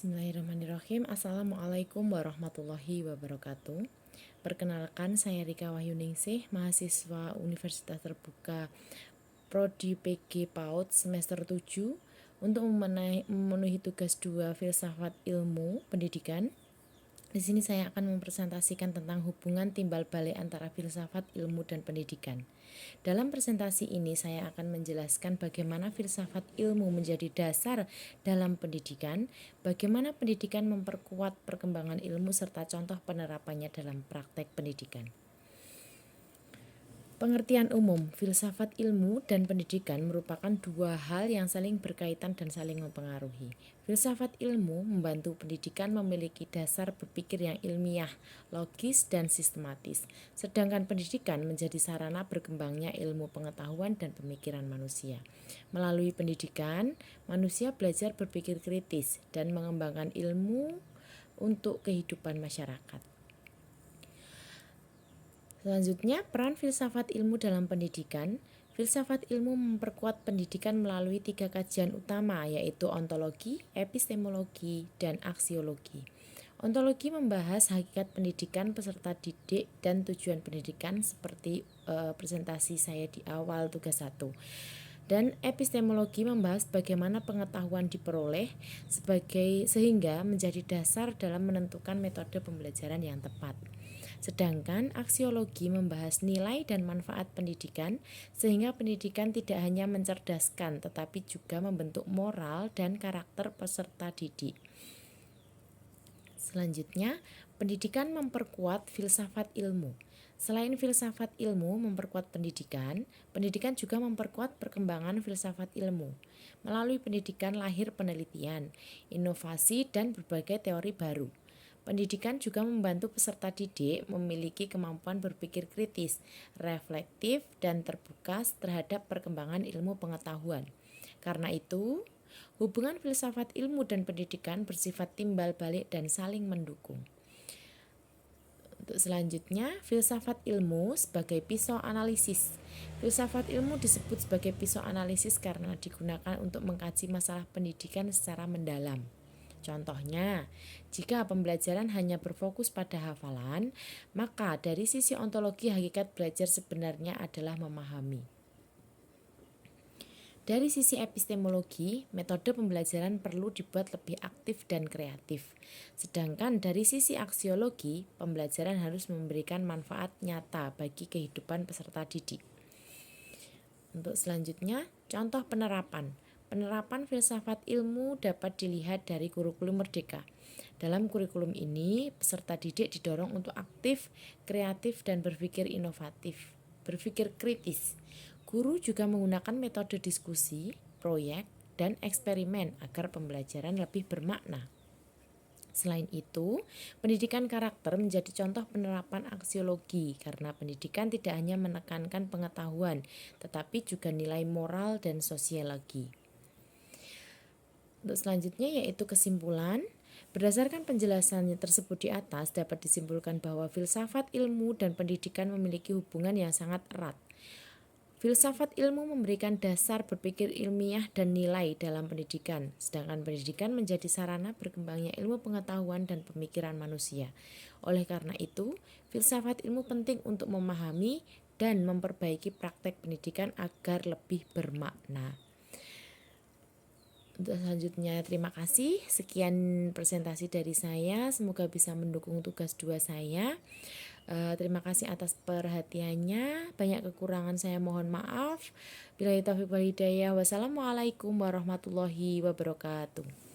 Bismillahirrahmanirrahim. Assalamualaikum warahmatullahi wabarakatuh. Perkenalkan, saya Rika Wahyuningsih, mahasiswa Universitas Terbuka Prodi PG PAUD semester 7 untuk memenuhi tugas 2 Filsafat Ilmu Pendidikan. Di sini saya akan mempresentasikan tentang hubungan timbal balik antara filsafat, ilmu, dan pendidikan. Dalam presentasi ini saya akan menjelaskan bagaimana filsafat ilmu menjadi dasar dalam pendidikan, bagaimana pendidikan memperkuat perkembangan ilmu, serta contoh penerapannya dalam praktek pendidikan. Pengertian umum, filsafat ilmu dan pendidikan merupakan dua hal yang saling berkaitan dan saling mempengaruhi. Filsafat ilmu membantu pendidikan memiliki dasar berpikir yang ilmiah, logis, dan sistematis. Sedangkan pendidikan menjadi sarana berkembangnya ilmu pengetahuan dan pemikiran manusia. Melalui pendidikan, manusia belajar berpikir kritis dan mengembangkan ilmu untuk kehidupan masyarakat. Selanjutnya, peran filsafat ilmu dalam pendidikan. Filsafat ilmu memperkuat pendidikan melalui 3 kajian utama, yaitu ontologi, epistemologi, dan aksiologi. Ontologi membahas hakikat pendidikan, peserta didik, dan tujuan pendidikan seperti presentasi saya di awal tugas 1. Dan epistemologi membahas bagaimana pengetahuan diperoleh sehingga menjadi dasar dalam menentukan metode pembelajaran yang tepat. Sedangkan aksiologi membahas nilai dan manfaat pendidikan, sehingga pendidikan tidak hanya mencerdaskan tetapi juga membentuk moral dan karakter peserta didik. Selanjutnya, pendidikan memperkuat filsafat ilmu. Selain filsafat ilmu memperkuat pendidikan, pendidikan juga memperkuat perkembangan filsafat ilmu. Melalui pendidikan lahir penelitian, inovasi, dan berbagai teori baru. Pendidikan juga membantu peserta didik memiliki kemampuan berpikir kritis, reflektif, dan terbuka terhadap perkembangan ilmu pengetahuan. Karena itu, hubungan filsafat ilmu dan pendidikan bersifat timbal balik dan saling mendukung. Untuk selanjutnya, filsafat ilmu sebagai pisau analisis. Filsafat ilmu disebut sebagai pisau analisis karena digunakan untuk mengkaji masalah pendidikan secara mendalam. Contohnya, jika pembelajaran hanya berfokus pada hafalan, maka dari sisi ontologi hakikat belajar sebenarnya adalah memahami. Dari sisi epistemologi, metode pembelajaran perlu dibuat lebih aktif dan kreatif. Sedangkan dari sisi aksiologi, pembelajaran harus memberikan manfaat nyata bagi kehidupan peserta didik. Untuk selanjutnya, contoh penerapan. Penerapan filsafat ilmu dapat dilihat dari kurikulum Merdeka. Dalam kurikulum ini, peserta didik didorong untuk aktif, kreatif, dan berpikir inovatif, berpikir kritis. Guru juga menggunakan metode diskusi, proyek, dan eksperimen agar pembelajaran lebih bermakna. Selain itu, pendidikan karakter menjadi contoh penerapan aksiologi karena pendidikan tidak hanya menekankan pengetahuan, tetapi juga nilai moral dan sosiologi. Untuk selanjutnya yaitu kesimpulan. Berdasarkan penjelasan tersebut di atas dapat disimpulkan bahwa filsafat ilmu dan pendidikan memiliki hubungan yang sangat erat. Filsafat ilmu memberikan dasar berpikir ilmiah dan nilai dalam pendidikan, sedangkan pendidikan menjadi sarana berkembangnya ilmu pengetahuan dan pemikiran manusia. Oleh karena itu, filsafat ilmu penting untuk memahami dan memperbaiki praktek pendidikan agar lebih bermakna. Untuk selanjutnya, terima kasih. Sekian presentasi dari saya. Semoga bisa mendukung tugas 2 saya. Terima kasih atas perhatiannya. Banyak kekurangan saya mohon maaf. Billahi taufiq wal hidayah. Wassalamualaikum warahmatullahi wabarakatuh.